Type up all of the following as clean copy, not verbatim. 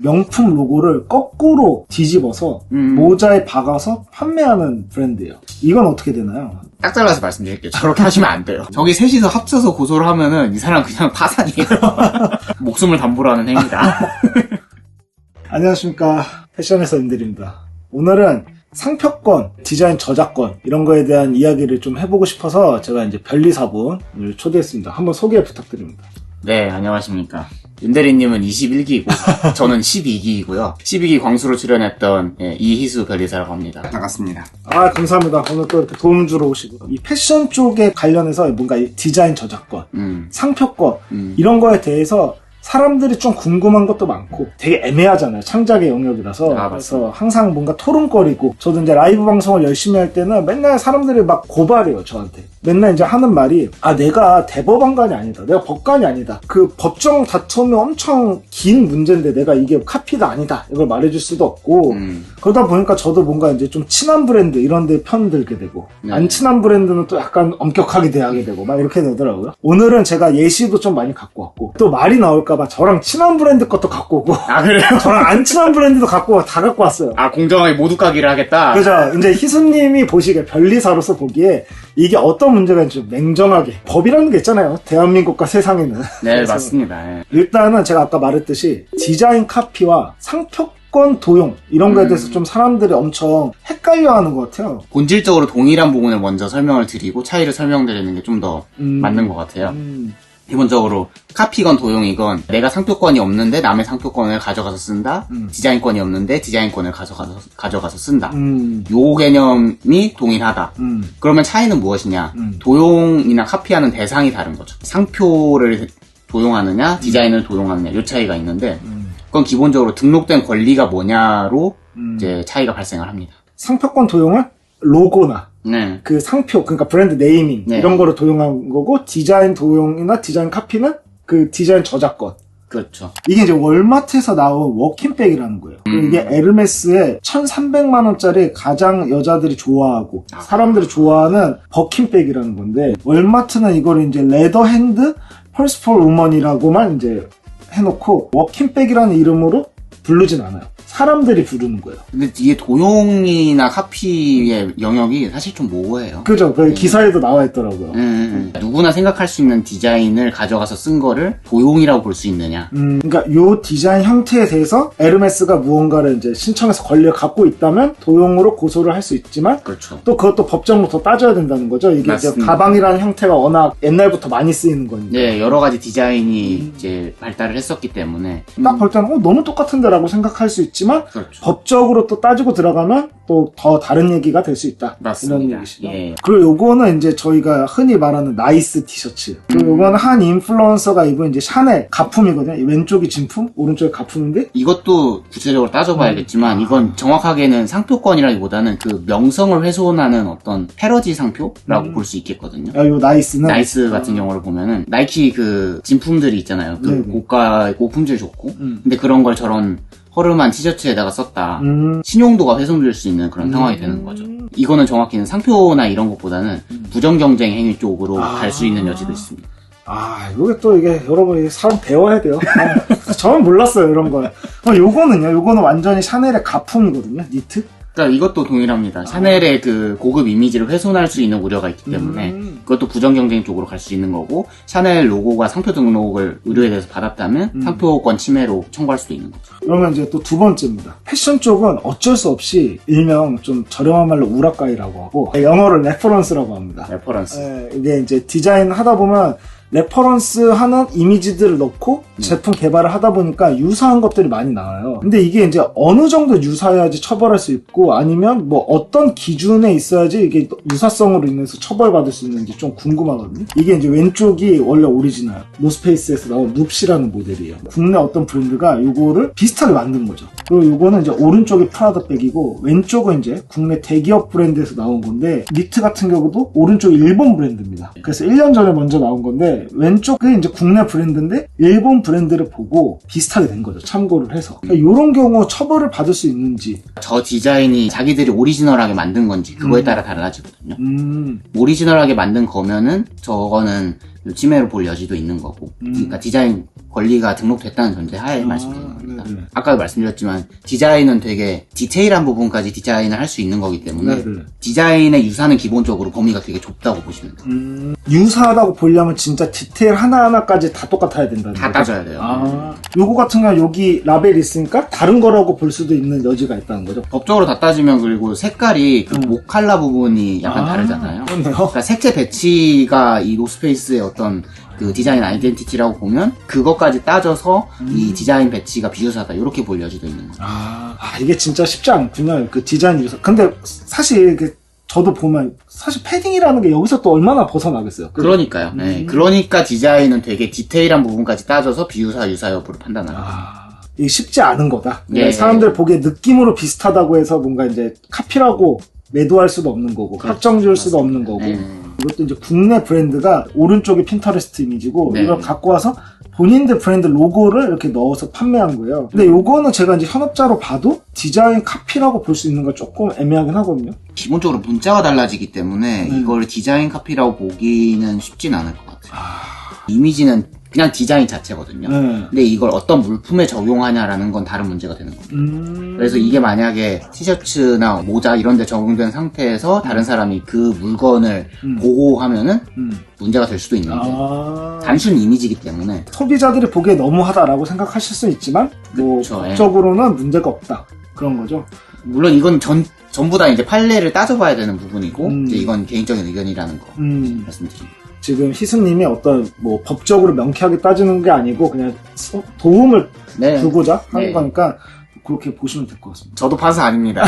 명품 로고를 거꾸로 뒤집어서 모자에 박아서 판매하는 브랜드예요. 이건 어떻게 되나요? 딱 잘라서 말씀드릴게요. 저렇게 하시면 안 돼요. 저기 셋이서 합쳐서 고소를 하면은 이 사람 그냥 파산이에요. 목숨을 담보로 하는 행위다. 안녕하십니까. 패션에서 인들입니다. 오늘은 상표권, 디자인 저작권 이런 거에 대한 이야기를 좀 해보고 싶어서 제가 이제 변리사분을 초대했습니다. 한번 소개 부탁드립니다. 네, 안녕하십니까. 윤대리님은 21기이고 저는 12기이고요. 12기 광수로 출연했던 이희수 변리사라고 합니다. 반갑습니다. 아, 감사합니다. 오늘 또 이렇게 도움 주러 오시고 이 패션 쪽에 관련해서 뭔가 이 디자인 저작권, 상표권 이런 거에 대해서 사람들이 좀 궁금한 것도 많고 되게 애매하잖아요. 창작의 영역이라서. 그래서 항상 뭔가 토론거리고, 저도 이제 라이브 방송을 열심히 할 때는 맨날 사람들이 막 고발해요, 저한테. 맨날 이제 하는 말이, 아, 내가 대법원관이 아니다. 내가 법관이 아니다. 그 법정 다툼이 엄청 긴 문제인데 내가 이게 카피가 아니다. 이걸 말해줄 수도 없고, 그러다 보니까 저도 뭔가 이제 좀 친한 브랜드 이런 데 편들게 되고, 안 친한 브랜드는 또 약간 엄격하게 대하게 되고, 막 이렇게 되더라고요. 오늘은 제가 예시도 좀 많이 갖고 왔고, 또 말이 나올까봐 저랑 친한 브랜드 것도 갖고 오고. 아, 그래요? 저랑 안 친한 브랜드도 다 갖고 왔어요. 아, 공정하게 모두 까기를 하겠다? 그죠. 이제 희수님이 보시기에, 변리사로서 보기에 이게 어떤 문제가 있는지 냉정하게. 법이라는 게 있잖아요. 대한민국과 세상에는. 네, 맞습니다. 네. 일단은 제가 아까 말했듯이 디자인 카피와 상표권 도용 이런 거에 대해서 좀 사람들이 엄청 헷갈려하는 것 같아요. 본질적으로 동일한 부분을 먼저 설명을 드리고 차이를 설명드리는 게 좀 더 맞는 것 같아요. 기본적으로 카피건 도용이건 내가 상표권이 없는데 남의 상표권을 가져가서 쓴다. 디자인권이 없는데 디자인권을 가져가서 쓴다. 요 개념이 동일하다. 그러면 차이는 무엇이냐? 도용이나 카피하는 대상이 다른 거죠. 상표를 도용하느냐 디자인을 도용하느냐 요 차이가 있는데 그건 기본적으로 등록된 권리가 뭐냐로 이제 차이가 발생을 합니다. 상표권 도용은 로고나 네. 그 상표, 그러니까 브랜드 네이밍 네. 이런 거를 도용한 거고, 디자인 도용이나 디자인 카피는 그 디자인 저작권. 그렇죠. 이게 이제 월마트에서 나온 워킹백이라는 거예요. 이게 에르메스의 1,300만 원짜리 가장 여자들이 좋아하고 사람들이 좋아하는 버킨백이라는 건데, 월마트는 이걸 이제 레더 핸드 펄스 폴 우먼이라고만 이제 해놓고 워킹백이라는 이름으로 부르진 않아요. 사람들이 부르는 거예요. 근데 이게 도용이나 카피의 영역이 사실 좀 모호해요. 그죠. 그 기사에도 나와 있더라고요. 누구나 생각할 수 있는 디자인을 가져가서 쓴 거를 도용이라고 볼 수 있느냐. 그러니까 요 디자인 형태에 대해서 에르메스가 무언가를 이제 신청해서 권리를 갖고 있다면 도용으로 고소를 할 수 있지만, 그렇죠. 또 그것도 법정으로 더 따져야 된다는 거죠. 이게 이제 가방이라는 형태가 워낙 옛날부터 많이 쓰이는 거니까. 네, 여러 가지 디자인이 이제 발달을 했었기 때문에 딱 볼 때는 너무 똑같은데라고 생각할 수 있지만, 그렇죠. 법적으로 또 따지고 들어가면 또 더 다른 얘기가 될 수 있다. 맞습니다. 이런 얘기시죠. 예. 그리고 요거는 이제 저희가 흔히 말하는 나이스 티셔츠. 그리고 요거는 한 인플루언서가 입은 이제 샤넬 가품이거든요. 왼쪽이 진품, 오른쪽이 가품인데, 이것도 구체적으로 따져봐야겠지만 이건 정확하게는 상표권이라기보다는 그 명성을 훼손하는 어떤 패러디 상표라고 볼 수 있겠거든요. 요 나이스는 나이스 같은 경우를 보면은 나이키 그 진품들이 있잖아요. 그 고품질 좋고 근데 그런 걸 저런 허름한 티셔츠에다가 썼다. 신용도가 훼손될 수 있는 그런 상황이 되는 거죠. 이거는 정확히는 상표나 이런 것보다는 부정경쟁 행위 쪽으로 갈 수 있는 여지도 있습니다. 아, 이게 또 이게 여러분 사람 배워야 돼요. 저는 몰랐어요, 이런 거. 요거는요. 요거는 완전히 샤넬의 가품이거든요. 니트. 그러니까 이것도 동일합니다. 샤넬의 그 고급 이미지를 훼손할 수 있는 우려가 있기 때문에 그것도 부정경쟁 쪽으로 갈 수 있는 거고, 샤넬 로고가 상표 등록을 의뢰에 대해서 받았다면 상표권 침해로 청구할 수도 있는 거죠. 그러면 이제 또 두 번째입니다. 패션 쪽은 어쩔 수 없이 일명 좀 저렴한 말로 우라카이라고 하고, 영어로 레퍼런스라고 합니다. 레퍼런스. 이게 이제 디자인 하다 보면 레퍼런스 하는 이미지들을 넣고 제품 개발을 하다 보니까 유사한 것들이 많이 나와요. 근데 이게 이제 어느 정도 유사해야지 처벌할 수 있고, 아니면 뭐 어떤 기준에 있어야지 이게 유사성으로 인해서 처벌받을 수 있는지 좀 궁금하거든요. 이게 이제 왼쪽이 원래 오리지널 노스페이스에서 나온 눕시라는 모델이에요. 국내 어떤 브랜드가 요거를 비슷하게 만든 거죠. 그리고 요거는 이제 오른쪽이 프라다 백이고, 왼쪽은 이제 국내 대기업 브랜드에서 나온 건데, 니트 같은 경우도 오른쪽이 일본 브랜드입니다. 그래서 1년 전에 먼저 나온 건데, 왼쪽이 이제 국내 브랜드인데 일본 브랜드를 보고 비슷하게 된 거죠. 참고를 해서. 그러니까 이런 경우 처벌을 받을 수 있는지. 저 디자인이 자기들이 오리지널하게 만든 건지 그거에 따라 달라지거든요. 오리지널하게 만든 거면은 저거는 침해로 볼 여지도 있는 거고. 그러니까 디자인 권리가 등록됐다는 전제 하에 말씀드리는 겁니다. 아까 말씀드렸지만 디자인은 되게 디테일한 부분까지 디자인을 할 수 있는 거기 때문에 디자인의 유사는 기본적으로 범위가 되게 좁다고 보시면 돼요. 유사하다고 보려면 진짜 디테일 하나하나까지 다 똑같아야 된다는 다 거죠? 따져야 돼요. 요거 같은 경우는 여기 라벨이 있으니까 다른 거라고 볼 수도 있는 여지가 있다는 거죠? 법적으로 다 따지면 그리고 색깔이 그 목 칼라 부분이 약간 다르잖아요. 그렇네요. 그러니까 색채 배치가 이 노스페이스의 어떤 그 디자인 아이덴티티라고 보면 그것까지 따져서 이 디자인 배치가 비유사다 이렇게 볼 여지도 있는 거죠. 이게 진짜 쉽지 않군요. 그 디자인 유사. 근데 사실 저도 보면 사실 패딩이라는 게 여기서 또 얼마나 벗어나겠어요. 그러니까요. 네. 그러니까 디자인은 되게 디테일한 부분까지 따져서 비유사 유사 여부를 판단하는 거죠. 이게 쉽지 않은 거다. 예. 사람들 보기에 느낌으로 비슷하다고 해서 뭔가 이제 카피라고 매도할 수도 없는 거고 확정 지을 수도 없는 거고 이것도 이제 국내 브랜드가 오른쪽이 핀터레스트 이미지고 이걸 갖고 와서 본인들 브랜드 로고를 이렇게 넣어서 판매한 거예요. 근데 요거는 제가 이제 현업자로 봐도 디자인 카피라고 볼 수 있는 건 조금 애매하긴 하거든요. 기본적으로 문자가 달라지기 때문에 이걸 디자인 카피라고 보기는 쉽진 않을 것 같아요. 이미지는 그냥 디자인 자체거든요. 근데 이걸 어떤 물품에 적용하냐라는 건 다른 문제가 되는 겁니다. 그래서 이게 만약에 티셔츠나 모자 이런 데 적용된 상태에서 다른 사람이 그 물건을 보호하면은 문제가 될 수도 있는데 단순 이미지이기 때문에 소비자들이 보기에 너무하다라고 생각하실 수 있지만 뭐 법적으로는 문제가 없다. 그런 거죠. 물론 이건 전부 다 이제 판례를 따져봐야 되는 부분이고 이제 이건 개인적인 의견이라는 거 말씀드립니다. 지금 희수님이 어떤 뭐 법적으로 명쾌하게 따지는 게 아니고 그냥 도움을 주고자 하는 거니까 그렇게 보시면 될 것 같습니다. 저도 판사 아닙니다.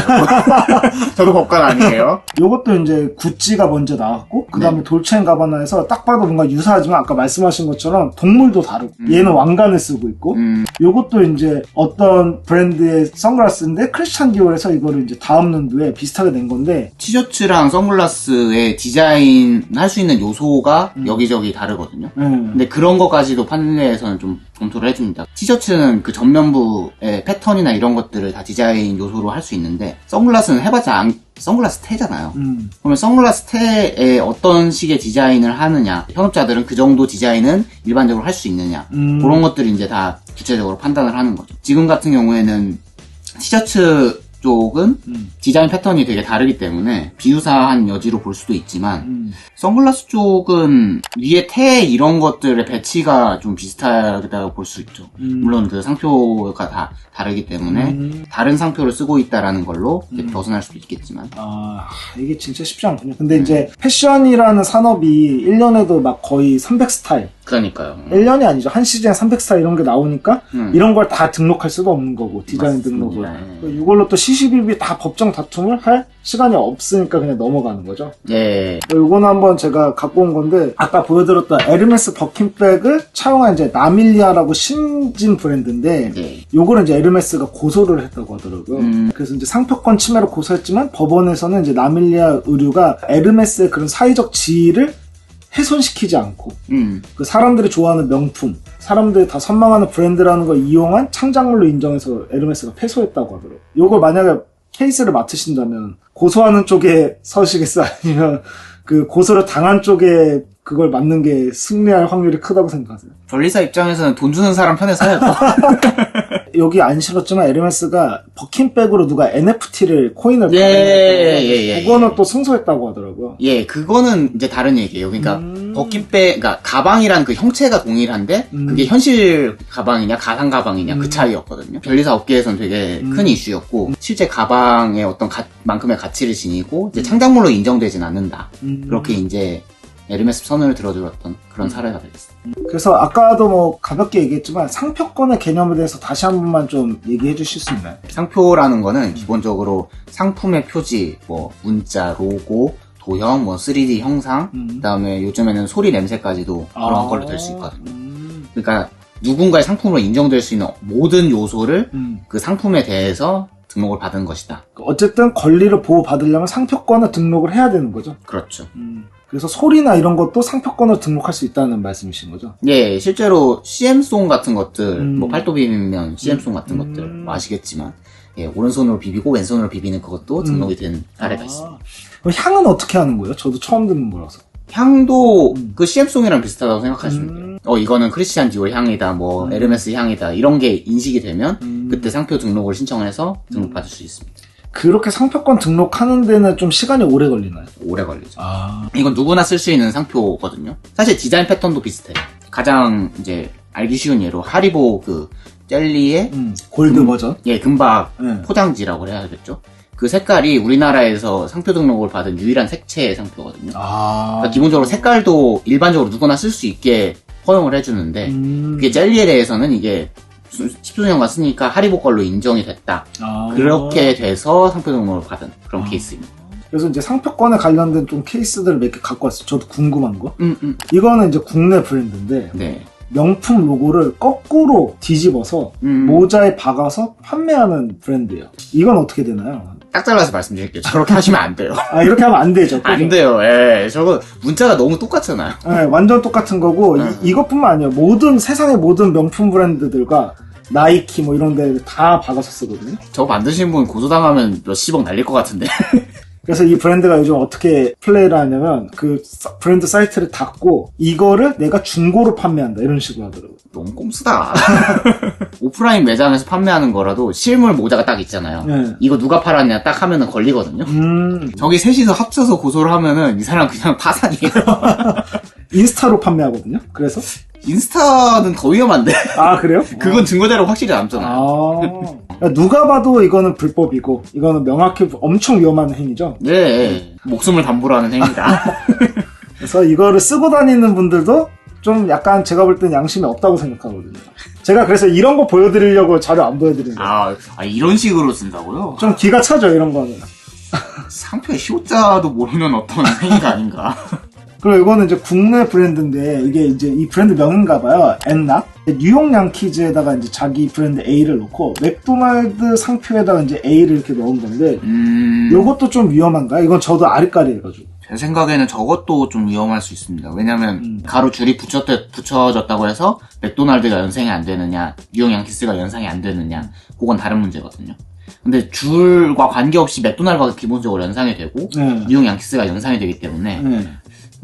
저도 법관 아니에요. 요것도 이제 구찌가 먼저 나왔고 그 다음에 돌체앤가바나에서 딱 봐도 뭔가 유사하지만 아까 말씀하신 것처럼 동물도 다르고 얘는 왕관을 쓰고 있고 요것도 이제 어떤 브랜드의 선글라스인데 크리스찬 디올에서 이거를 이제 다음 연도에 비슷하게 낸 건데 티셔츠랑 선글라스의 디자인 할 수 있는 요소가 여기저기 다르거든요. 근데 그런 것까지도 판례에서는 좀 검토를 해줍니다. 티셔츠는 그 전면부의 패턴이나 이런 것들을 다 디자인 요소로 할 수 있는데 선글라스는 해봤자 선글라스 테잖아요. 그러면 선글라스 테에 어떤 식의 디자인을 하느냐 현업자들은 그 정도 디자인은 일반적으로 할 수 있느냐 그런 것들을 이제 다 구체적으로 판단을 하는 거죠. 지금 같은 경우에는 티셔츠 쪽은 디자인 패턴이 되게 다르기 때문에 비유사한 여지로 볼 수도 있지만 선글라스 쪽은 위에 테 이런 것들의 배치가 좀 비슷하다고 볼 수 있죠. 물론 그 상표가 다 다르기 때문에 다른 상표를 쓰고 있다라는 걸로 벗어날 수도 있겠지만 이게 진짜 쉽지 않군요. 근데 이제 패션이라는 산업이 1년에도 막 거의 300스타일 그러니까요. 1년이 아니죠. 한 시즌에 300스타일 이런 게 나오니까 이런 걸 다 등록할 수도 없는 거고 디자인 맞습니다. 등록을 이걸로 또 시시비비 다 법정 다툼을 할 시간이 없으니까 그냥 넘어가는 거죠. 네. 요거는 한번 제가 갖고 온 건데 아까 보여드렸던 에르메스 버킨백을 차용한 이제 나밀리아라고 신진 브랜드인데 요거는 이제 에르메스가 고소를 했다고 하더라고요. 그래서 이제 상표권 침해로 고소했지만 법원에서는 이제 나밀리아 의류가 에르메스의 그런 사회적 지위를 훼손시키지 않고 그 사람들이 좋아하는 명품, 사람들이 다 선망하는 브랜드라는 걸 이용한 창작물로 인정해서 에르메스가 패소했다고 하더라고요. 요걸 만약에 케이스를 맡으신다면 고소하는 쪽에 서시겠어요? 아니면 그 고소를 당한 쪽에 그걸 맡는 게 승리할 확률이 크다고 생각하세요? 변리사 입장에서는 돈 주는 사람 편에 서야죠. 여기 안 실었지만 에르메스가 버킨백으로 누가 NFT를 코인을 팔았는데 그거는 또 승소했다고 하더라고요. 예, 그거는 이제 다른 얘기예요. 그러니까 버킨백, 그러니까 가방이란 그 형체가 동일한데 그게 현실 가방이냐 가상 가방이냐 그 차이였거든요. 변리사 업계에서는 되게 큰 이슈였고 실제 가방의 어떤 만큼의 가치를 지니고 이제 창작물로 인정되진 않는다. 그렇게 이제 에르메스 선을 들어주었던 그런 사례가 되겠습니다. 그래서 아까도 뭐 가볍게 얘기했지만 상표권의 개념에 대해서 다시 한 번만 좀 얘기해 주실 수 있나요? 상표라는 거는 기본적으로 상품의 표지, 뭐 문자, 로고, 도형, 뭐 3D 형상, 그다음에 요즘에는 소리, 냄새까지도 그런 걸로 될 수 있거든요. 그러니까 누군가의 상품으로 인정될 수 있는 모든 요소를 그 상품에 대해서 등록을 받은 것이다. 어쨌든 권리를 보호받으려면 상표권을 등록을 해야 되는 거죠? 그렇죠. 그래서 소리나 이런 것도 상표권을 등록할 수 있다는 말씀이신 거죠? 예, 실제로 CM송 같은 것들, 뭐 팔도 비비면 CM송 같은 것들 뭐 아시겠지만, 예, 오른손으로 비비고 왼손으로 비비는 그것도 등록이 된 사례가 있습니다. 그럼 향은 어떻게 하는 거예요? 저도 처음 듣는 거라서. 향도 그 CM송이랑 비슷하다고 생각하시면 돼요. 이거는 크리스티안 디올 향이다, 뭐 에르메스 향이다 이런 게 인식이 되면 그때 상표 등록을 신청해서 등록받을 수 있습니다. 그렇게 상표권 등록하는 데는 좀 시간이 오래 걸리나요? 오래 걸리죠. 이건 누구나 쓸 수 있는 상표거든요. 사실 디자인 패턴도 비슷해요. 가장 이제 알기 쉬운 예로 하리보 그 젤리의 골드 버전? 예, 금박 포장지라고 해야겠죠. 그 색깔이 우리나라에서 상표 등록을 받은 유일한 색채 상표거든요. 그러니까 기본적으로 색깔도 일반적으로 누구나 쓸 수 있게 허용을 해주는데 그게 젤리에 대해서는 이게 10수년간 쓰니까 하리보 걸로 인정이 됐다. 그렇게 돼서 상표 등록을 받은 그런 케이스입니다. 그래서 이제 상표권에 관련된 좀 케이스들을 몇 개 갖고 왔어요. 저도 궁금한 거. 이거는 이제 국내 브랜드인데 네. 명품 로고를 거꾸로 뒤집어서 모자에 박아서 판매하는 브랜드예요. 이건 어떻게 되나요? 딱 잘라서 말씀드릴게요. 저렇게 하시면 안 돼요. 이렇게 하면 안 되죠. 안 돼요. 예. 저거 문자가 너무 똑같잖아요. 예, 완전 똑같은 거고 이것뿐만 아니에요. 세상의 모든 명품 브랜드들과 나이키 뭐 이런 데 다 박아서 쓰거든요. 저거 만드신 분 고소당하면 몇십억 날릴 것 같은데. 그래서 이 브랜드가 요즘 어떻게 플레이를 하냐면 그 브랜드 사이트를 닫고 이거를 내가 중고로 판매한다 이런 식으로 하더라고요. 너무 꼼수다. 오프라인 매장에서 판매하는 거라도 실물 모자가 딱 있잖아요. 네. 이거 누가 팔았냐 딱 하면은 걸리거든요. 저기 셋이서 합쳐서 고소를 하면은 이 사람 그냥 파산이에요. 인스타로 판매하거든요. 그래서 인스타는 더 위험한데. 그래요? 그건 증거자료가 확실히 남잖아요. 누가 봐도 이거는 불법이고 이거는 명확히 엄청 위험한 행위죠. 네, 목숨을 담보로 하는 행위다. 그래서 이거를 쓰고 다니는 분들도 좀 약간 제가 볼 땐 양심이 없다고 생각하거든요. 제가 그래서 이런 거 보여드리려고 자료 안 보여드리는 거예요. 이런 식으로 쓴다고요? 좀 기가 차죠, 이런 거는. 상표의 시옷자도 모르는 어떤 행위가 아닌가. 그리고 이거는 이제 국내 브랜드인데 이게 이제 이 브랜드 명인가 봐요. 엔낙. 뉴욕 양키즈에다가 이제 자기 브랜드 A를 넣고 맥도날드 상표에다가 이제 A를 이렇게 넣은 건데 요것도 좀 위험한가요? 이건 저도 아리까리 해가지고. 제 생각에는 저것도 좀 위험할 수 있습니다. 왜냐면 가로 줄이 붙여졌다고 해서 맥도날드가 연상이 안 되느냐, 뉴욕 양키스가 연상이 안 되느냐, 그건 다른 문제거든요. 근데 줄과 관계없이 맥도날드가 기본적으로 연상이 되고 뉴욕 양키스가 연상이 되기 때문에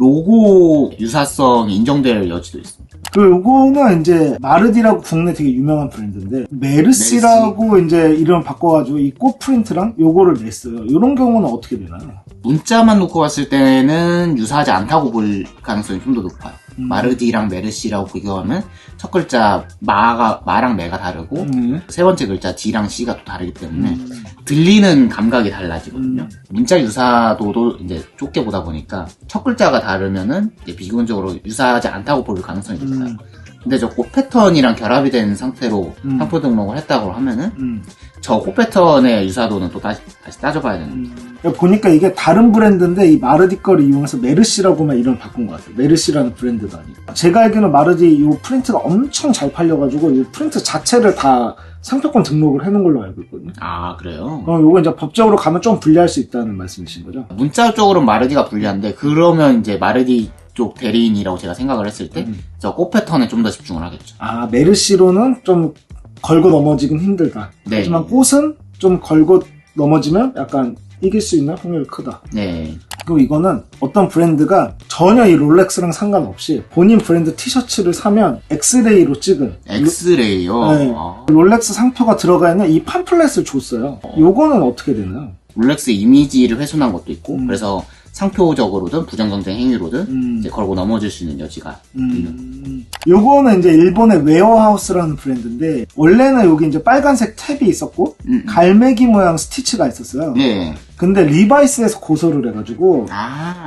로고 유사성이 인정될 여지도 있습니다. 그리고 요거는 이제 마르디라고 국내 되게 유명한 브랜드인데 메르시라고 이제 이름 바꿔가지고 이 꽃 프린트랑 요거를 냈어요. 이런 경우는 어떻게 되나요? 문자만 놓고 봤을 때는 유사하지 않다고 볼 가능성이 좀 더 높아요. 마르디랑 메르시라고 비교하면 첫 글자 마랑 메가 다르고 세 번째 글자 D랑 C가 또 다르기 때문에 들리는 감각이 달라지거든요. 문자 유사도도 이제 좁게 보다 보니까 첫 글자가 다르면은 이제 비교적으로 유사하지 않다고 볼 가능성이 높아요. 근데 저 꽃 패턴이랑 결합이 된 상태로 상표 등록을 했다고 하면은 저 꽃 패턴의 유사도는 또 다시 따져봐야 되는 거예요. 보니까 이게 다른 브랜드인데 이 마르디 거를 이용해서 메르시라고만 이름을 바꾼 것 같아요. 메르시라는 브랜드도 아니고. 제가 알기로는 마르디 이 프린트가 엄청 잘 팔려가지고 이 프린트 자체를 다 상표권 등록을 해놓은 걸로 알고 있거든요. 그래요? 그럼 이거 이제 법적으로 가면 좀 불리할 수 있다는 말씀이신 거죠? 문자 쪽으로는 마르디가 불리한데 그러면 이제 마르디 쪽 대리인이라고 제가 생각을 했을 때 저 꽃 패턴에 좀 더 집중을 하겠죠. 메르시로는 좀 걸고 넘어지긴 힘들다. 네. 하지만 꽃은 좀 걸고 넘어지면 약간 이길 수 있는 확률이 크다. 네. 그리고 이거는 어떤 브랜드가 전혀 이 롤렉스랑 상관없이 본인 브랜드 티셔츠를 사면 엑스레이로 찍은 엑스레이요? 네. 롤렉스 상표가 들어가 있는 이 팜플렛을 줬어요. 요거는 어떻게 되나요? 롤렉스 이미지를 훼손한 것도 있고 그래서 상표적으로든 부정경쟁 행위로든 이제 걸고 넘어질 수 있는 여지가 있는. 요거는 이제 일본의 웨어하우스라는 브랜드인데 원래는 여기 이제 빨간색 탭이 있었고 갈매기 모양 스티치가 있었어요. 네. 근데 리바이스에서 고소를 해가지고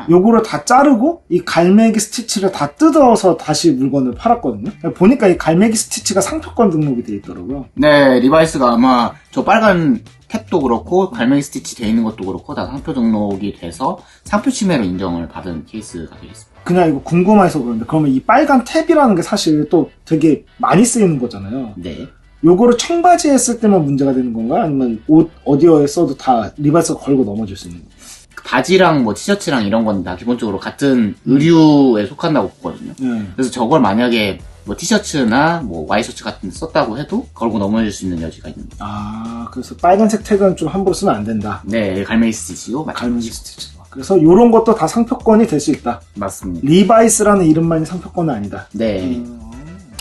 요거를 다 자르고 이 갈매기 스티치를 다 뜯어서 다시 물건을 팔았거든요. 보니까 이 갈매기 스티치가 상표권 등록이 돼 있더라고요. 네, 리바이스가 아마 저 빨간 탭도 그렇고 갈매기 스티치 돼 있는 것도 그렇고 다 상표 등록이 돼서 상표 침해로 인정을 받은 케이스가 되겠습니다. 그냥 이거 궁금해서 그런데 그러면 이 빨간 탭이라는 게 사실 또 되게 많이 쓰이는 거잖아요. 네. 요거를 청바지에 쓸 때만 문제가 되는 건가? 아니면 옷 어디에 써도 다 리바이스가 걸고 넘어질 수 있는 건가? 바지랑 뭐 티셔츠랑 이런 건 다 기본적으로 같은 의류에 속한다고 보거든요. 그래서 저걸 만약에 뭐 티셔츠나 뭐 와이셔츠 같은 데 썼다고 해도 걸고 넘어질 수 있는 여지가 있습니다. 그래서 빨간색 탭은 좀 함부로 쓰면 안 된다. 네, 갈매기 스티치요. 갈매기 스티치. 그래서 요런 것도 다 상표권이 될 수 있다. 맞습니다. 리바이스라는 이름만이 상표권은 아니다. 네.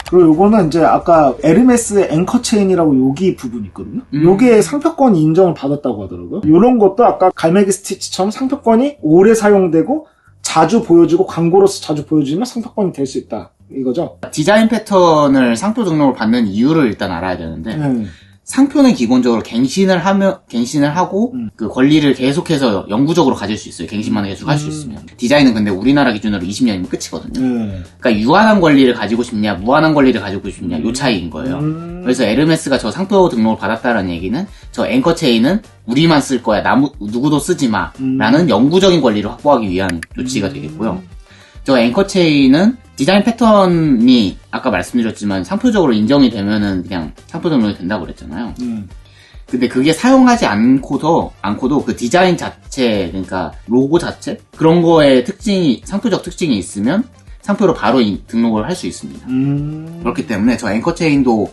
그리고 요거는 이제 아까 에르메스의 앵커 체인이라고 여기 부분이 있거든요. 요게 상표권이 인정을 받았다고 하더라고요. 요런 것도 아까 갈매기 스티치처럼 상표권이 오래 사용되고 자주 보여주고 광고로서 자주 보여주면 상표권이 될 수 있다. 이거죠. 디자인 패턴을 상표 등록을 받는 이유를 일단 알아야 되는데 상표는 기본적으로 갱신을 하고 그 권리를 계속해서 영구적으로 가질 수 있어요. 갱신만 계속 할 수 있으면. 디자인은 근데 우리나라 기준으로 20년이면 끝이거든요. 그러니까 유한한 권리를 가지고 싶냐, 무한한 권리를 가지고 싶냐, 요 차이인 거예요. 그래서 에르메스가 저 상표 등록을 받았다는 얘기는 저 앵커 체인은 우리만 쓸 거야, 누구도 쓰지 마, 라는 영구적인 권리를 확보하기 위한 조치가 되겠고요. 저 앵커 체인은 디자인 패턴이 아까 말씀드렸지만 상표적으로 인정이 되면은 그냥 상표 등록이 된다고 그랬잖아요. 근데 그게 사용하지 않고도 그 디자인 자체, 그러니까 로고 자체? 그런 거에 상표적 특징이 있으면 상표로 바로 등록을 할 수 있습니다. 그렇기 때문에 저 앵커 체인도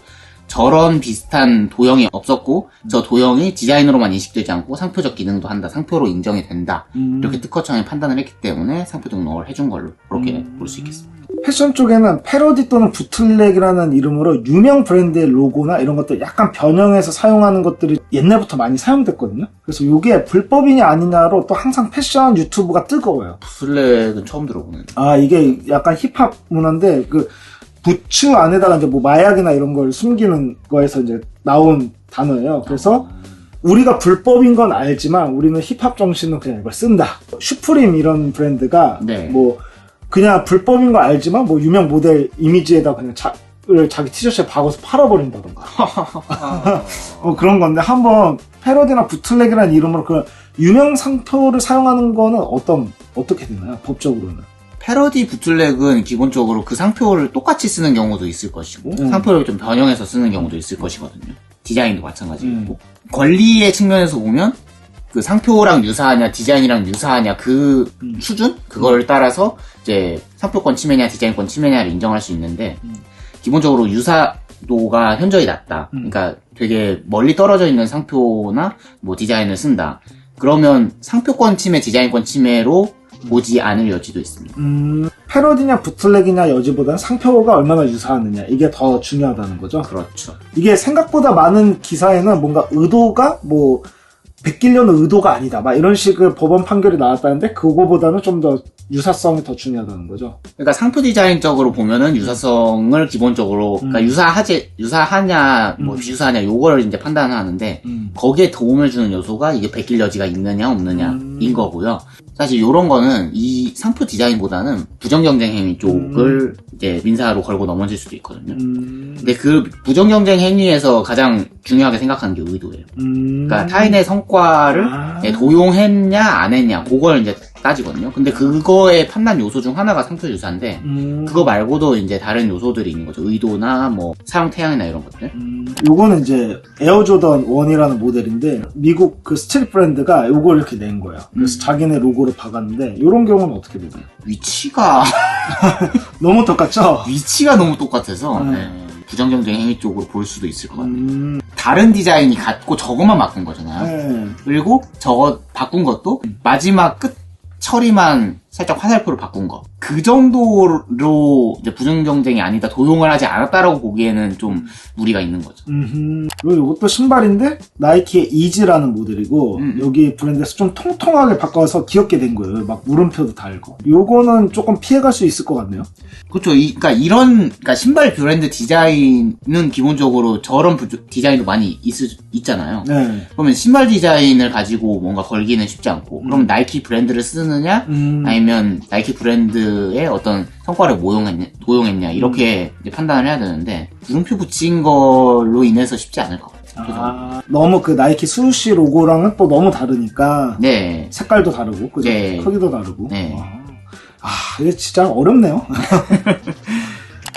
저런 비슷한 도형이 없었고 저 도형이 디자인으로만 인식되지 않고 상표적 기능도 한다, 상표로 인정이 된다, 이렇게 특허청이 판단을 했기 때문에 상표 등록을 해준 걸로 그렇게 볼 수 있겠습니다. 패션 쪽에는 패러디 또는 부틀렉이라는 이름으로 유명 브랜드의 로고나 이런 것들 약간 변형해서 사용하는 것들이 옛날부터 많이 사용됐거든요. 그래서 이게 불법이냐 아니냐로 또 항상 패션 유튜브가 뜨거워요. 부틀렉은 처음 들어보는데. 이게 약간 힙합 문화인데 부츠 안에다가 이제 뭐 마약이나 이런 걸 숨기는 거에서 이제 나온 단어예요. 그래서 우리가 불법인 건 알지만 우리는 힙합 정신은 그냥 이걸 쓴다. 슈프림 이런 브랜드가 뭐 그냥 불법인 거 알지만 뭐 유명 모델 이미지에다 그냥 자기 티셔츠에 박아서 팔아버린다던가. 뭐 그런 건데 한번 패러디나 부틀렉이라는 이름으로 그 유명 상표를 사용하는 거는 어떻게 되나요? 법적으로는? 패러디 부틀렉은 기본적으로 그 상표를 똑같이 쓰는 경우도 있을 것이고 상표를 좀 변형해서 쓰는 경우도 있을 것이거든요. 디자인도 마찬가지고 권리의 측면에서 보면 그 상표랑 유사하냐 디자인이랑 유사하냐 그 수준? 그걸 따라서 이제 상표권 침해냐 디자인권 침해냐를 인정할 수 있는데 기본적으로 유사도가 현저히 낮다. 그러니까 되게 멀리 떨어져 있는 상표나 뭐 디자인을 쓴다. 그러면 상표권 침해, 디자인권 침해로 보지 않을 여지도 있습니다. 패러디냐 부틀렉이냐 여지보다는 상표가 얼마나 유사하느냐 이게 더 중요하다는 거죠. 그렇죠. 이게 생각보다 많은 기사에는 뭔가 의도가 뭐 베끼려는 의도가 아니다 막 이런 식의 법원 판결이 나왔다는데 그거보다는 좀 더 유사성이 더 중요하다는 거죠. 그러니까 상표 디자인적으로 보면은 유사성을 기본적으로 그러니까 유사하냐 뭐 비유사하냐 요걸 이제 판단하는데 거기에 도움을 주는 요소가 이게 베낄 여지가 있느냐 없느냐인 거고요. 사실 요런 거는 이 상표 디자인보다는 부정경쟁 행위 쪽을 이제 민사로 걸고 넘어질 수도 있거든요. 근데 그 부정경쟁 행위에서 가장 중요하게 생각하는 게 의도예요. 그러니까 타인의 성과를 도용했냐 안 했냐 그걸 이제 따지거든요. 근데 그거의 판단 요소 중 하나가 상표 유사인데 그거 말고도 이제 다른 요소들이 있는 거죠. 의도나 뭐 사용 태양이나 이런 것들. 요거는 이제 에어조던 1이라는 모델인데 미국 그 스트릿 브랜드가 요걸 이렇게 낸 거예요. 그래서 자기네 로고를 박았는데 요런 경우는 어떻게 되나요? 위치가 너무 똑같죠? 위치가 너무 똑같아서 부정경쟁 행위 쪽으로 볼 수도 있을 것 같아요. 다른 디자인이 같고 저것만 바꾼 거잖아요. 그리고 저거 바꾼 것도 마지막 끝 처리만 살짝 화살표를 바꾼 거. 그 정도로 이제 부정경쟁이 아니다, 도용을 하지 않았다라고 보기에는 좀 무리가 있는 거죠. 그리고 이것도 신발인데 나이키의 이지라는 모델이고 여기 브랜드에서 좀 통통하게 바꿔서 귀엽게 된 거예요. 막 물음표도 달고. 요거는 조금 피해갈 수 있을 것 같네요. 그렇죠. 그러니까 신발 브랜드 디자인은 기본적으로 저런 디자인도 많이 있잖아요. 그러면 신발 디자인을 가지고 뭔가 걸기는 쉽지 않고, 그러면 나이키 브랜드를 쓰느냐, 아니면 나이키 브랜드의 어떤 성과를 도용했냐 이렇게 이제 판단을 해야 되는데 물음표 붙인 걸로 인해서 쉽지 않을 것 같아요. 너무 그 나이키 수시 로고랑은 또 너무 다르니까 색깔도 다르고 그죠? 크기도 다르고. 이게 진짜 어렵네요.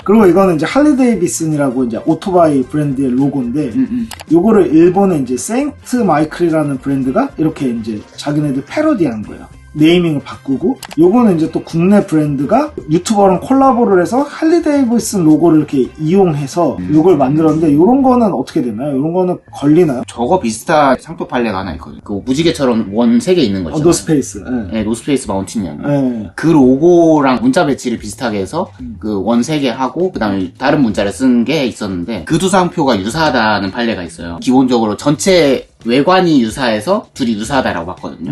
그리고 이거는 이제 할리 데이비슨이라고 이제 오토바이 브랜드의 로고인데 요거를 일본의 이제 세인트 마이클이라는 브랜드가 이렇게 이제 자기네들 패러디한 거예요. 네이밍을 바꾸고, 요거는 이제 또 국내 브랜드가 유튜버랑 콜라보를 해서 할리 데이비슨 로고를 이렇게 이용해서 요걸 만들었는데, 요런 거는 어떻게 되나요? 요런 거는 걸리나요? 저거 비슷한 상표 판례가 하나 있거든요. 그 무지개처럼 원 3개 있는 거 있잖아요. 노스페이스. 네, 노스페이스 마운틴이요. 네. 그 로고랑 문자 배치를 비슷하게 해서 그 원 3개 하고 그다음에 다른 문자를 쓴 게 있었는데, 그 두 상표가 유사하다는 판례가 있어요. 기본적으로 전체 외관이 유사해서 둘이 유사하다라고 봤거든요.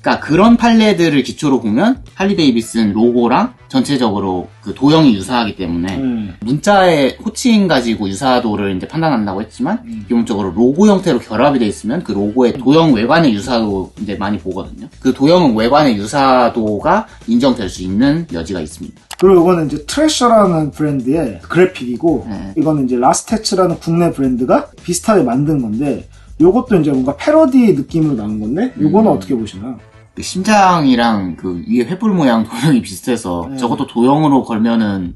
그러니까 그런 판례들을 기초로 보면 할리 데이비슨 로고랑 전체적으로 그 도형이 유사하기 때문에 문자의 호칭 가지고 유사도를 이제 판단한다고 했지만, 기본적으로 로고 형태로 결합이 돼 있으면 그 로고의 도형 외관의 유사도 이제 많이 보거든요. 그 도형은 외관의 유사도가 인정될 수 있는 여지가 있습니다. 그리고 이거는 이제 트래셔라는 브랜드의 그래픽이고, 이거는 이제 라스테츠라는 국내 브랜드가 비슷하게 만든 건데, 요것도 이제 뭔가 패러디 느낌으로 나온 건데, 요거는 어떻게 보시나요? 그 심장이랑 그 위에 횃불 모양 도형이 비슷해서 저것도 도형으로 걸면은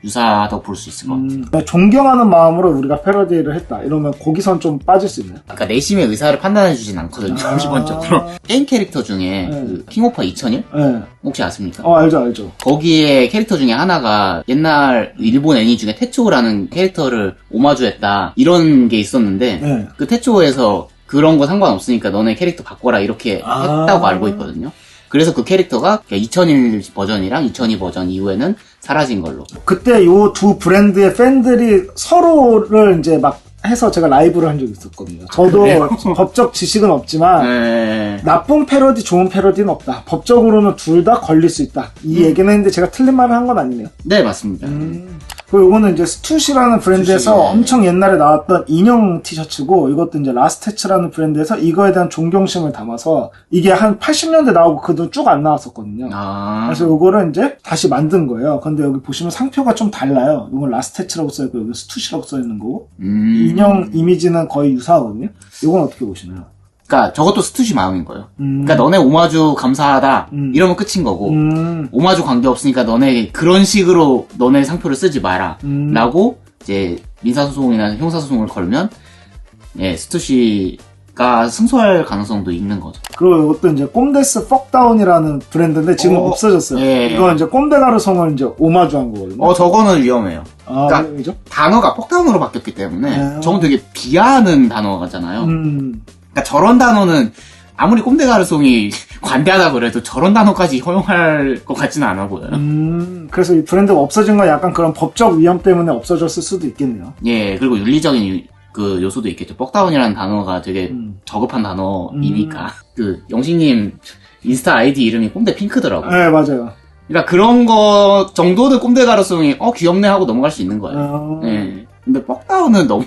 유사하다고 볼 수 있을 것 같아요. 존경하는 마음으로 우리가 패러디를 했다 이러면 거기선 좀 빠질 수 있나요? 그러니까 내심의 의사를 판단해주진 않거든요. 기본적으로 게임 캐릭터 중에 그 킹오파 2001? 혹시 아십니까? 알죠. 거기에 캐릭터 중에 하나가 옛날 일본 애니 중에 테츠오라는 캐릭터를 오마주했다 이런 게 있었는데, 그 테츠오에서 그런 거 상관없으니까 너네 캐릭터 바꿔라 이렇게 했다고 알고 있거든요. 그래서 그 캐릭터가 2001 버전이랑 2002 버전 이후에는 사라진 걸로. 그때 요 두 브랜드의 팬들이 서로를 이제 막 해서 제가 라이브를 한 적이 있었거든요. 저도 법적 지식은 없지만 나쁜 패러디, 좋은 패러디는 없다. 법적으로는 둘 다 걸릴 수 있다. 이 얘기는 했는데 제가 틀린 말을 한 건 아니네요. 네, 맞습니다. 그리고 이거는 이제 스투시라는 브랜드에서 엄청 옛날에 나왔던 인형 티셔츠고, 이것도 이제 라스테츠라는 브랜드에서 이거에 대한 존경심을 담아서, 이게 한 80년대 나오고 그도 쭉 안 나왔었거든요. 그래서 이거를 이제 다시 만든 거예요. 근데 여기 보시면 상표가 좀 달라요. 이건 라스테츠라고 써있고 여기 스투시라고 써있는 거고, 인형 이미지는 거의 유사하거든요. 이건 어떻게 보시나요? 그러니까 저것도 스투시 마음인 거예요. 그러니까 너네 오마주 감사하다 이러면 끝인 거고, 오마주 관계없으니까 너네 그런 식으로 너네 상표를 쓰지 마라 라고 이제 민사소송이나 형사소송을 걸면 스투시가 승소할 가능성도 있는 거죠. 그리고 이것도 이제 꼼데스 퍽다운이라는 브랜드인데 지금 없어졌어요. 이건 이제 꼼데가르송을 이제 오마주한 거거든요. 저거는 위험해요. 그러니까 왜죠? 단어가 퍽다운으로 바뀌었기 때문에 저건 되게 비하하는 단어잖아요. 그러니까 저런 단어는 아무리 꼼데가르송이 관대하다 그래도 저런 단어까지 허용할 것 같지는 않아 보여요. 그래서 이 브랜드가 없어진 건 약간 그런 법적 위험 때문에 없어졌을 수도 있겠네요. 그리고 윤리적인 그 요소도 있겠죠. 뻑다운이라는 단어가 되게 저급한 단어이니까. 그 영식님 인스타 아이디 이름이 꼼데 핑크더라고요. 네, 맞아요. 그러니까 그런 거 정도는 꼼데가르송이 귀엽네 하고 넘어갈 수 있는 거예요. 근데 뻑다운은 너무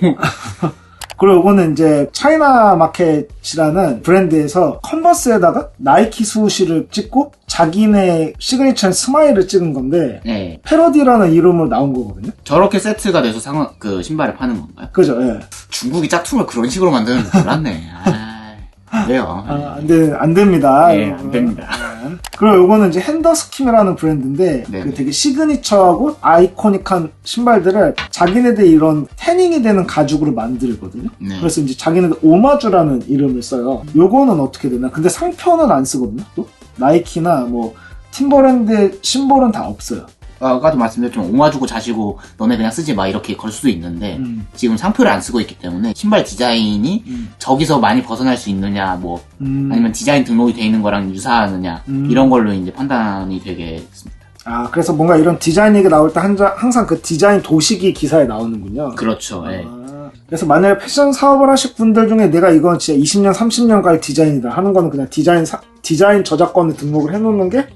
그리고 이거는 이제 차이나 마켓이라는 브랜드에서 컨버스에다가 나이키 수시를 찍고 자기네 시그니처인 스마일을 찍은 건데, 패러디라는 이름으로 나온 거거든요. 저렇게 세트가 돼서 그 신발을 파는 건가요? 그죠, 중국이 짝퉁을 그런 식으로 만드는 줄 몰랐네. 그래요. 안 됩니다. 안 됩니다. 그리고 이거는 이제 핸더스킴이라는 브랜드인데, 그 되게 시그니처하고 아이코닉한 신발들을 자기네들 이런 태닝이 되는 가죽으로 만들거든요. 그래서 이제 자기네들 오마주라는 이름을 써요. 요거는 어떻게 되나? 근데 상표는 안 쓰거든요, 또? 나이키나 뭐, 팀버랜드의 심볼은 다 없어요. 아까도 말씀드렸지만 오마주고 자시고 너네 그냥 쓰지 마 이렇게 걸 수도 있는데 지금 상표를 안 쓰고 있기 때문에 신발 디자인이 저기서 많이 벗어날 수 있느냐 뭐 아니면 디자인 등록이 돼 있는 거랑 유사하느냐 이런 걸로 이제 판단이 되겠습니다. 그래서 뭔가 이런 디자인 얘기 나올 때 항상 그 디자인 도식이 기사에 나오는군요. 그렇죠. 그래서 만약에 패션 사업을 하실 분들 중에 내가 이건 진짜 20년 30년 갈 디자인이다 하는 거는 그냥 디자인 저작권을 등록을 해놓는 게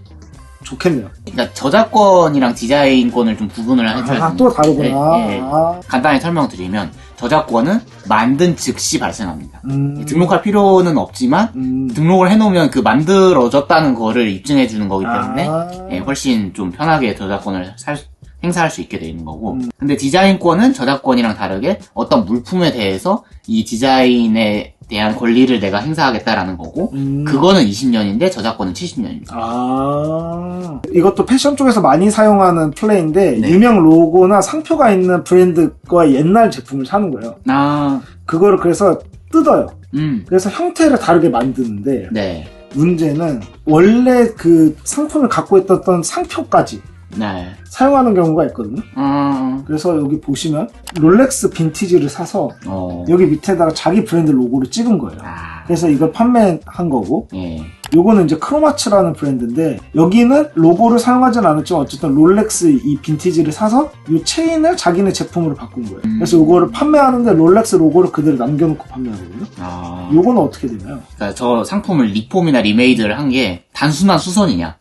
좋겠네요. 그러니까 저작권이랑 디자인권을 좀 구분을 해줘야 또 다르구나. 간단히 설명드리면 저작권은 만든 즉시 발생합니다. 등록할 필요는 없지만 등록을 해놓으면 그 만들어졌다는 거를 입증해주는 거기 때문에 훨씬 좀 편하게 저작권을 행사할 수 있게 되어 있는 거고, 근데 디자인권은 저작권이랑 다르게 어떤 물품에 대해서 이 디자인에 대한 권리를 내가 행사하겠다라는 거고, 그거는 20년인데 저작권은 70년입니다. 이것도 패션 쪽에서 많이 사용하는 플레이인데, 유명 로고나 상표가 있는 브랜드과 옛날 제품을 사는 거예요. 그거를 그래서 뜯어요. 그래서 형태를 다르게 만드는데, 문제는 원래 그 상품을 갖고 있었던 상표까지 네. 사용하는 경우가 있거든요. 그래서 여기 보시면 롤렉스 빈티지를 사서 여기 밑에다가 자기 브랜드 로고를 찍은 거예요. 그래서 이걸 판매한 거고 요거는 이제 크로마츠라는 브랜드인데 여기는 로고를 사용하진 않았지만 어쨌든 롤렉스 이 빈티지를 사서 이 체인을 자기네 제품으로 바꾼 거예요. 그래서 요거를 판매하는데 롤렉스 로고를 그대로 남겨놓고 판매하거든요. 요거는 어떻게 되나요? 그러니까 저 상품을 리폼이나 리메이드를 한 게 단순한 수선이냐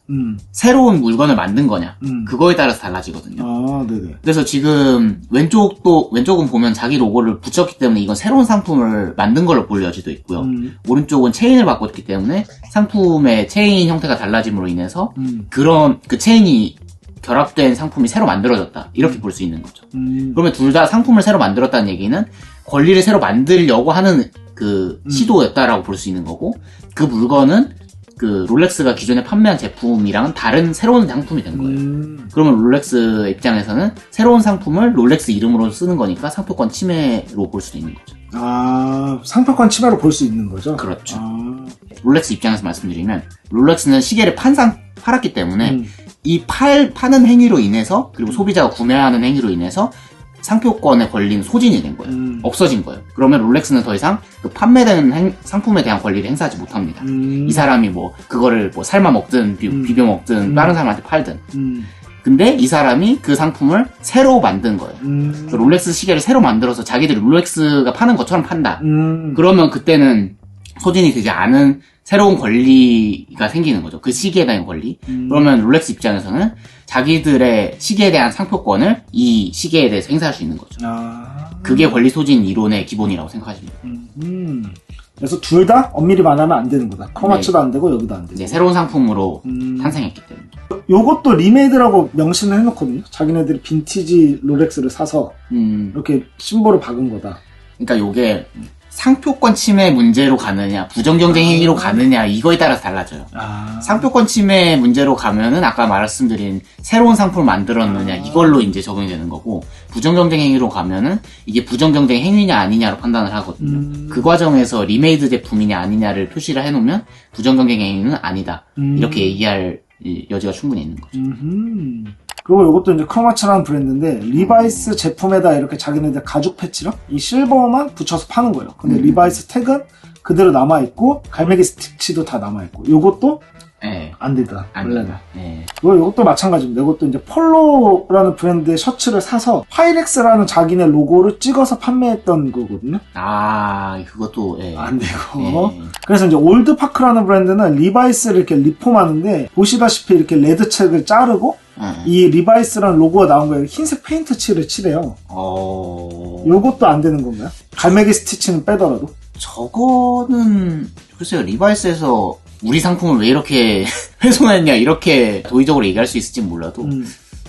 새로운 물건을 만든 거냐 그거에 따라서 달라지거든요. 네네. 그래서 지금 왼쪽은 보면 자기 로고를 붙였기 때문에 이건 새로운 상품을 만든 걸로 볼 여지도 있고요. 오른쪽은 체인을 바꿨기 때문에 상품의 체인 형태가 달라짐으로 인해서 그런 그 체인이 결합된 상품이 새로 만들어졌다 이렇게 볼 수 있는 거죠. 그러면 둘 다 상품을 새로 만들었다는 얘기는 권리를 새로 만들려고 하는 그 시도였다라고 볼 수 있는 거고 그 물건은 그 롤렉스가 기존에 판매한 제품이랑은 다른 새로운 상품이 된 거예요. 그러면 롤렉스 입장에서는 새로운 상품을 롤렉스 이름으로 쓰는 거니까 상표권 침해로 볼 수도 있는 거죠. 상표권 침해로 볼 수 있는 거죠? 그렇죠. 롤렉스 입장에서 말씀드리면 롤렉스는 시계를 팔았기 때문에 이 파는 행위로 인해서 그리고 소비자가 구매하는 행위로 인해서 상표권에 걸린 소진이 된 거예요. 없어진 거예요. 그러면 롤렉스는 더 이상 그 판매되는 상품에 대한 권리를 행사하지 못합니다. 이 사람이 뭐 그거를 뭐 삶아 먹든 비벼 먹든 다른 사람한테 팔든. 근데 이 사람이 그 상품을 새로 만든 거예요. 그 롤렉스 시계를 새로 만들어서 자기들이 롤렉스가 파는 것처럼 판다. 그러면 그때는 소진이 되지 않은 새로운 권리가 생기는 거죠. 그 시계에 대한 권리. 그러면 롤렉스 입장에서는 자기들의 시계에 대한 상표권을 이 시계에 대해서 행사할 수 있는 거죠. 그게 권리 소진 이론의 기본이라고 생각하시면 돼요. 그래서 둘 다 엄밀히 말하면 안 되는 거다. 크로마츠도 안 되고 여기도 안 되고. 네, 새로운 상품으로 탄생했기 때문에. 요것도 리메이드라고 명시를 해놓거든요. 자기네들이 빈티지 롤렉스를 사서 이렇게 심볼을 박은 거다. 그러니까 요게 상표권 침해 문제로 가느냐 부정경쟁 행위로 가느냐 이거에 따라서 달라져요. 상표권 침해 문제로 가면은 아까 말씀드린 새로운 상품을 만들었느냐 이걸로 이제 적용이 되는 거고 부정경쟁 행위로 가면은 이게 부정경쟁 행위냐 아니냐로 판단을 하거든요. 그 과정에서 리메이드 제품이냐 아니냐를 표시를 해놓으면 부정경쟁 행위는 아니다 이렇게 얘기할 여지가 충분히 있는 거죠. 그리고 이것도 이제 크로마츠라는 브랜드인데 리바이스 제품에다 이렇게 자기네들 가죽 패치랑 이 실버만 붙여서 파는 거예요. 근데 리바이스 태그는 그대로 남아있고 갈매기 스티치도 다 남아있고 요것도 안 된다. 원래는. 요것도 마찬가지입니다. 이것도 이제 폴로라는 브랜드의 셔츠를 사서 파이렉스라는 자기네 로고를 찍어서 판매했던 거거든요. 그것도 안 되고. 그래서 이제 올드파크라는 브랜드는 리바이스를 이렇게 리폼하는데 보시다시피 이렇게 레드 책을 자르고 이 리바이스라는 로고가 나온 거예요. 흰색 페인트 칠을 칠해요. 요것도 안 되는 건가요? 갈매기 스티치는 빼더라도? 저거는 글쎄요. 리바이스에서 우리 상품을 왜 이렇게 훼손했냐 이렇게 도의적으로 얘기할 수 있을지 몰라도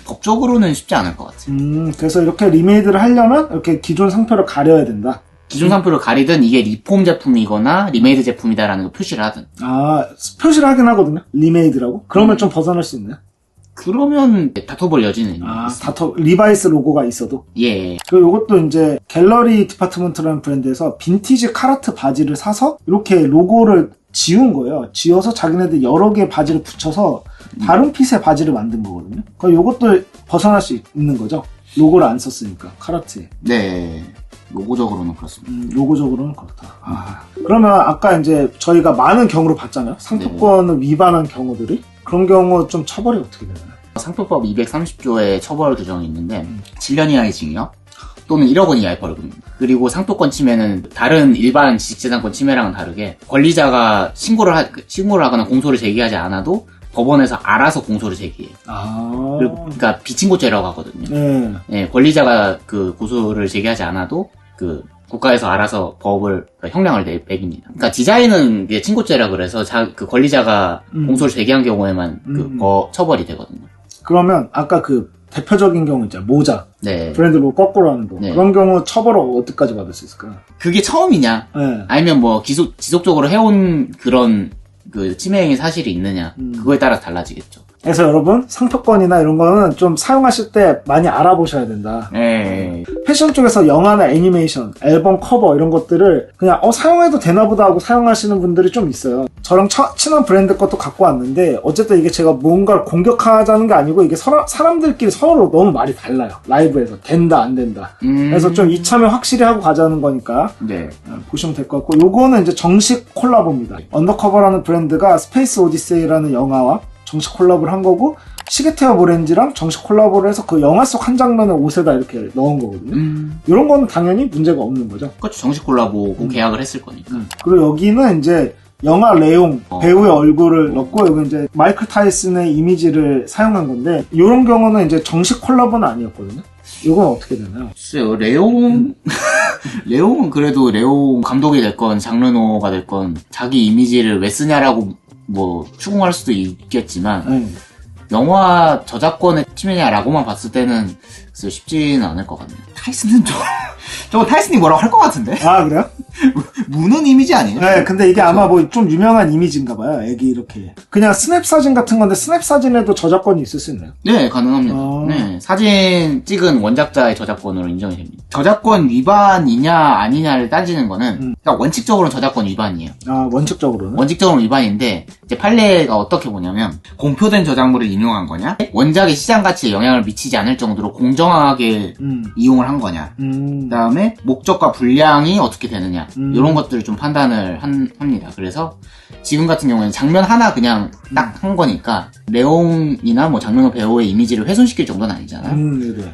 법적으로는 쉽지 않을 것 같아요. 그래서 이렇게 리메이드를 하려면 이렇게 기존 상표를 가려야 된다. 기존 상표를 가리든 이게 리폼 제품이거나 리메이드 제품이다라는 걸 표시를 하든. 표시를 하긴 하거든요. 리메이드라고. 그러면 좀 벗어날 수 있나요? 그러면 다퉈볼 여지는 있는 리바이스 로고가 있어도? 그리고 이것도 이제 갤러리 디파트먼트라는 브랜드에서 빈티지 카라트 바지를 사서 이렇게 로고를 지운 거예요. 지어서 자기네들 여러 개의 바지를 붙여서 다른 핏의 바지를 만든 거거든요. 그럼 이것도 벗어날 수 있는 거죠. 로고를 안 썼으니까 카라트에. 네. 로고적으로는 그렇습니다. 로고적으로는 그렇다. 그러면 아까 이제 저희가 많은 경우를 봤잖아요. 상표권을 위반한 경우들이. 그런 경우 좀 처벌이 어떻게 되나요? 상표법 230조에 처벌 규정이 있는데 7년 이하의 징역 또는 1억 원 이하의 벌금입니다. 그리고 상표권 침해는 다른 일반 지식재산권 침해랑은 다르게 권리자가 신고를 하거나 공소를 제기하지 않아도 법원에서 알아서 공소를 제기해요. 그러니까 비친고죄라고 하거든요. 권리자가 그 고소를 제기하지 않아도 그 국가에서 알아서 형량을 매깁니다. 그러니까 디자인은 이제 친고죄라 그래서 그 권리자가 공소를 제기한 경우에만 처벌이 되거든요. 그러면 아까 그 대표적인 경우 있잖아요. 모자. 브랜드 로고 거꾸로 하는 거. 그런 경우 처벌을 어디까지 받을 수 있을까요? 그게 처음이냐? 아니면 뭐 지속적으로 해온 그런 그 침해 행위 사실이 있느냐? 그거에 따라서 달라지겠죠. 그래서 여러분 상표권이나 이런 거는 좀 사용하실 때 많이 알아보셔야 된다. 패션 쪽에서 영화나 애니메이션, 앨범 커버 이런 것들을 그냥 사용해도 되나 보다 하고 사용하시는 분들이 좀 있어요. 저랑 친한 브랜드 것도 갖고 왔는데 어쨌든 이게 제가 뭔가를 공격하자는 게 아니고 이게 사람들끼리 서로 너무 말이 달라요. 라이브에서 된다 안 된다. 그래서 좀 이참에 확실히 하고 가자는 거니까 네. 보시면 될 것 같고, 요거는 이제 정식 콜라보입니다. 언더커버라는 브랜드가 스페이스 오디세이라는 영화와 정식 콜라보를 한 거고, 시계테어 브랜드랑 정식 콜라보를 해서 그 영화 속 한 장면을 옷에다 이렇게 넣은 거거든요. 이런 거는 당연히 문제가 없는 거죠. 그렇죠. 정식 콜라보고 계약을 했을 거니까. 그리고 여기는 이제 영화 레옹 배우의 얼굴을 넣고, 여기 이제 마이클 타이슨의 이미지를 사용한 건데, 이런 경우는 이제 정식 콜라보는 아니었거든요. 이건 어떻게 되나요? 글쎄요, 레옹은 그래도 레옹 감독이 됐건 장르노가 됐건 자기 이미지를 왜 쓰냐라고 뭐 추궁할 수도 있겠지만 영화 저작권의 침해냐라고만 봤을 때는 쉽지는 않을 것 같네요. 타이슨은 저거 타이슨이 뭐라고 할 것 같은데? 아, 그래요? 무는 이미지 아니에요? 네, 근데 이게 그렇죠. 아마 뭐 좀 유명한 이미지인가 봐요. 애기 이렇게. 그냥 스냅 사진 같은 건데 스냅 사진에도 저작권이 있을 수 있나요? 네, 가능합니다. 네, 사진 찍은 원작자의 저작권으로 인정이 됩니다. 저작권 위반이냐 아니냐를 따지는 거는 그러니까 원칙적으로는 저작권 위반이에요. 아, 원칙적으로는? 원칙적으로는 위반인데 이제 판례가 어떻게 보냐면 공표된 저작물을 인용한 거냐, 원작의 시장 가치에 영향을 미치지 않을 정도로 공정하게 이용을 한 거냐, 그다음에 목적과 분량이 어떻게 되느냐, 이런 것들을 좀 판단을 합니다. 그래서 지금 같은 경우에는 장면 하나 그냥 딱 한 거니까 레옹이나 뭐 장면호 배우의 이미지를 훼손시킬 정도는 아니잖아요.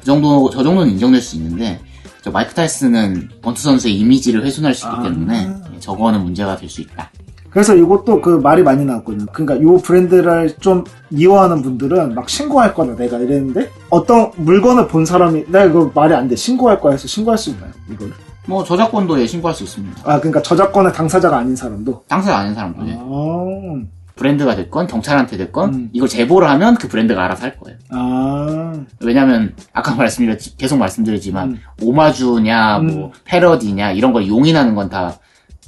저 정도는 인정될 수 있는데 저 마이크 타이슨은 권투 선수의 이미지를 훼손할 수 있기 때문에 저거는 문제가 될 수 있다. 그래서 이것도 그 말이 많이 나왔거든요. 그러니까 요 브랜드를 좀 미워하는 분들은 막 신고할 거다 내가 이랬는데, 어떤 물건을 본 사람이 나 이거 말이 안 돼 신고할 거야 해서 신고할 수 있나요? 이거를? 뭐 저작권도 신고할 수 있습니다. 아, 그러니까 저작권의 당사자가 아닌 사람도? 당사자 아닌 사람도. 브랜드가 됐건 경찰한테 됐건 이걸 제보를 하면 그 브랜드가 알아서 할 거예요. 왜냐면 아까 계속 말씀드리지만 오마주냐 뭐 패러디냐 이런 걸 용인하는 건 다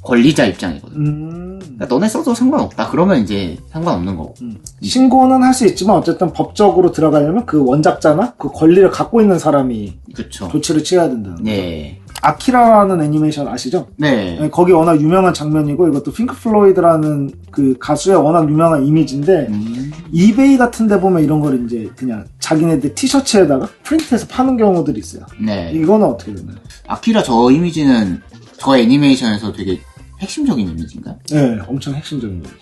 권리자 입장이거든. 그러니까 너네 써도 상관없다. 그러면 이제 상관없는 거고. 신고는 할 수 있지만 어쨌든 법적으로 들어가려면 그 원작자나 그 권리를 갖고 있는 사람이 그쵸. 조치를 취해야 된다는 거죠. 네. 아키라라는 애니메이션 아시죠? 네. 거기 워낙 유명한 장면이고, 이것도 핑크 플로이드라는 그 가수의 워낙 유명한 이미지인데, 이베이 같은 데 보면 이런 걸 이제 그냥 자기네들 티셔츠에다가 프린트해서 파는 경우들이 있어요. 네. 이거는 어떻게 되나요? 아키라 저 이미지는 저 애니메이션에서 되게 핵심적인 이미지인가요? 네, 엄청 핵심적인 이미지.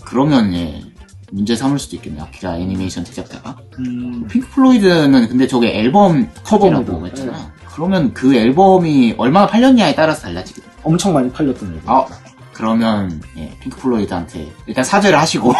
그러면 예. 문제 삼을 수도 있겠네요. 아키라 애니메이션 제작자가. 핑크 플로이드는 근데 저게 앨범 커버라고 했잖아. 네. 그러면 그 앨범이 얼마나 팔렸냐에 따라서 달라지거든요. 엄청 많이 팔렸던 앨범. 그러면 예, 핑크 플로이드한테 일단 사죄를 하시고.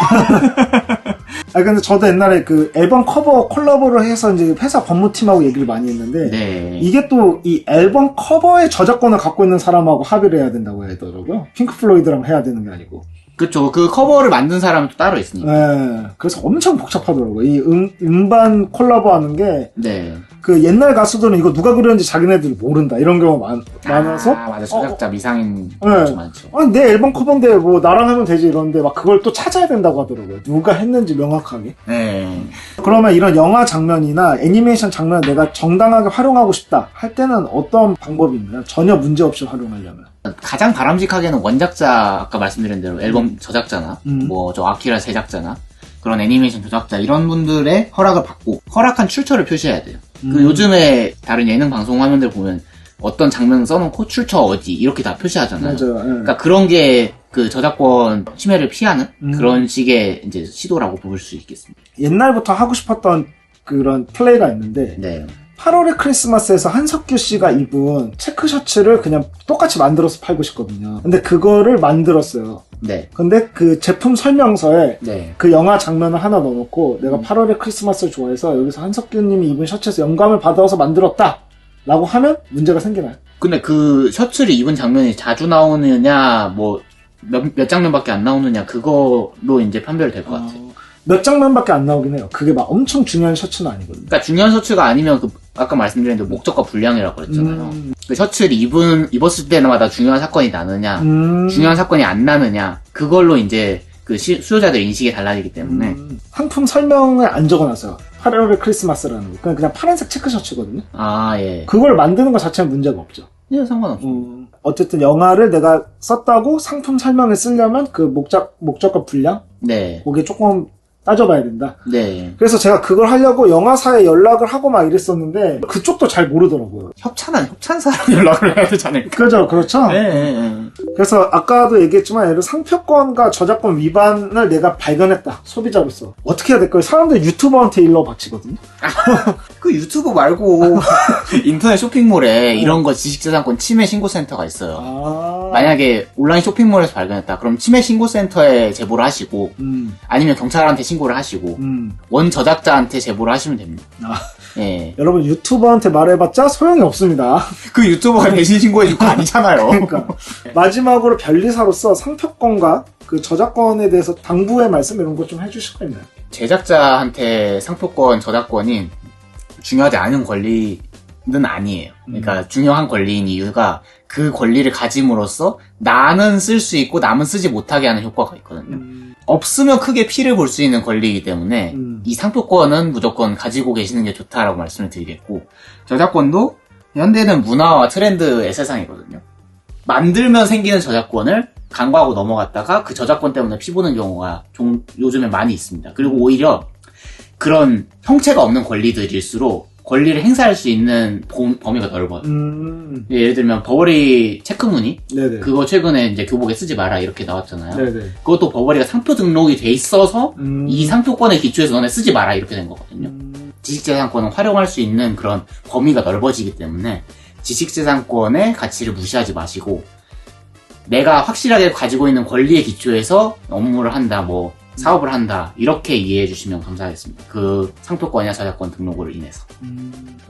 근데 저도 옛날에 그 앨범 커버 콜라보를 해서 이제 회사 법무팀하고 얘기를 많이 했는데, 네. 이게 또 이 앨범 커버의 저작권을 갖고 있는 사람하고 합의를 해야 된다고 하더라고요. 핑크 플로이드랑 해야 되는 게 아니고. 그쵸. 그 커버를 만든 사람은 또 따로 있으니까. 네. 그래서 엄청 복잡하더라고요. 이 음반 콜라보 하는 게. 네. 그 옛날 가수들은 이거 누가 그렸는지 자기네들이 모른다. 이런 경우가 많아서. 맞아. 저작자 미상인 네. 많죠. 내 앨범 커버인데 뭐 나랑 하면 되지 이러는데 막 그걸 또 찾아야 된다고 하더라고요. 누가 했는지 명확하게. 네. 그러면 이런 영화 장면이나 애니메이션 장면을 내가 정당하게 활용하고 싶다 할 때는 어떤 방법이 있나요? 전혀 문제 없이 활용하려면. 가장 바람직하게는 원작자, 아까 말씀드린 대로 앨범 저작자나 뭐 저 아키라 제작자나 그런 애니메이션 조작자 이런 분들의 허락을 받고 허락한 출처를 표시해야 돼요. 그 요즘에 다른 예능 방송 화면들 보면 어떤 장면 써놓고 출처 어디 이렇게 다 표시하잖아요. 맞아요. 그러니까 그런 게 그 저작권 침해를 피하는 그런 식의 이제 시도라고 볼 수 있겠습니다. 옛날부터 하고 싶었던 그런 플레이가 있는데, 네. 8월의 크리스마스에서 한석규 씨가 입은 체크 셔츠를 그냥 똑같이 만들어서 팔고 싶거든요. 근데 그거를 만들었어요. 네. 근데 그 제품 설명서에 네. 그 영화 장면을 하나 넣어놓고 내가 8월의 크리스마스를 좋아해서 여기서 한석규 님이 입은 셔츠에서 영감을 받아서 만들었다 라고 하면 문제가 생기나요? 근데 그 셔츠를 입은 장면이 자주 나오느냐 뭐 몇 장면밖에 안 나오느냐 그거로 이제 판별이 될 것 같아요. 몇 장면밖에 안 나오긴 해요. 그게 막 엄청 중요한 셔츠는 아니거든요. 그러니까 중요한 셔츠가 아니면 그 아까 말씀드린 대로 목적과 분량이라고 그랬잖아요. 그 셔츠를 입었을 때마다 중요한 사건이 나느냐, 중요한 사건이 안 나느냐, 그걸로 이제 그 수요자들 인식이 달라지기 때문에. 상품 설명을 안 적어놨어요. 8월의 크리스마스라는 거. 그냥 파란색 체크 셔츠거든요. 아, 예. 그걸 만드는 것 자체는 문제가 없죠. 예, 상관없죠. 어쨌든 영화를 내가 썼다고 상품 설명을 쓰려면 그 목적과 분량? 네. 그게 조금 따져봐야 된다. 네. 그래서 제가 그걸 하려고 영화사에 연락을 하고 막 이랬었는데 그쪽도 잘 모르더라고요. 협찬사랑 연락을 해야 되지 않을까? 그죠, 그렇죠. 네. 그래서 아까도 얘기했지만 예를 들어 상표권과 저작권 위반을 내가 발견했다. 소비자로서. 어떻게 해야 될까요? 사람들 유튜버한테 일러 바치거든요. 그 유튜브 말고 인터넷 쇼핑몰에 이런 거 지식재산권 침해 신고센터가 있어요. 만약에 온라인 쇼핑몰에서 발견했다. 그럼 침해 신고센터에 제보를 하시고 아니면 경찰한테 신고를 하시고 원 저작자한테 제보를 하시면 됩니다. 예. 여러분 유튜버한테 말해봤자 소용이 없습니다. 그 유튜버가 대신 신고해줄 거 아니잖아요. 그러니까 마지막으로 변리사로서 상표권과 그 저작권에 대해서 당부의 말씀 이런 거 좀 해주실 거 있나요? 제작자한테 상표권, 저작권이 중요하지 않은 권리는 아니에요. 그러니까 중요한 권리인 이유가 그 권리를 가짐으로써 나는 쓸 수 있고 남은 쓰지 못하게 하는 효과가 있거든요. 없으면 크게 피를 볼 수 있는 권리이기 때문에 이 상표권은 무조건 가지고 계시는 게 좋다라고 말씀을 드리겠고, 저작권도 현대는 문화와 트렌드의 세상이거든요. 만들면 생기는 저작권을 간과하고 넘어갔다가 그 저작권 때문에 피보는 경우가 요즘에 많이 있습니다. 그리고 오히려 그런 형체가 없는 권리들일수록 권리를 행사할 수 있는 범위가 넓어요. 예를 들면 버버리 체크무늬, 네네. 그거 최근에 이제 교복에 쓰지 마라 이렇게 나왔잖아요. 네네. 그것도 버버리가 상표 등록이 돼 있어서 이 상표권에 기초해서 너네 쓰지 마라 이렇게 된 거거든요. 지식재산권은 활용할 수 있는 그런 범위가 넓어지기 때문에 지식재산권의 가치를 무시하지 마시고, 내가 확실하게 가지고 있는 권리에 기초해서 업무를 한다, 뭐 사업을 한다, 이렇게 이해해 주시면 감사하겠습니다. 그 상표권이나 저작권 등록으로 인해서.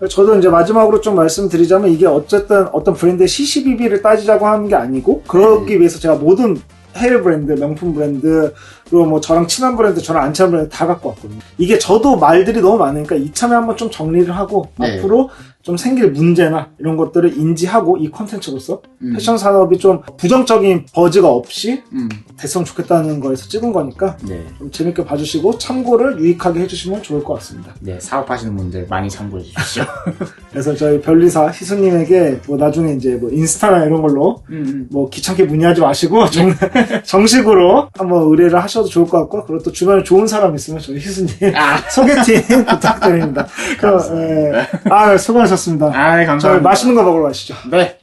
저도 이제 마지막으로 좀 말씀드리자면, 이게 어쨌든 어떤 브랜드의 시시비비를 따지자고 하는 게 아니고, 그러기 위해서 제가 모든 헤일 브랜드, 명품 브랜드, 그리고 뭐 저랑 친한 브랜드, 저랑 안 친한 브랜드 다 갖고 왔거든요. 이게 저도 말들이 너무 많으니까 이참에 한번 좀 정리를 하고, 네. 앞으로 좀 생길 문제나 이런 것들을 인지하고 이 콘텐츠로서 패션 산업이 좀 부정적인 버즈가 없이 됐으면 좋겠다는 거에서 찍은 거니까, 네. 좀 재밌게 봐주시고 참고를 유익하게 해주시면 좋을 것 같습니다. 네, 사업하시는 분들 많이 참고해 주십시오. 그래서 저희 변리사 희수님에게 뭐 나중에 이제 뭐 인스타나 이런 걸로 뭐 귀찮게 문의하지 마시고 정식으로 한번 의뢰를 하셔도 좋을 것 같고, 그리고 또 주변에 좋은 사람 있으면 저희 희수님 소개팅 부탁드립니다. 감사합니다. 수고하셨습니다. 감사합니다. 저희 맛있는 거 먹으러 가시죠. 네.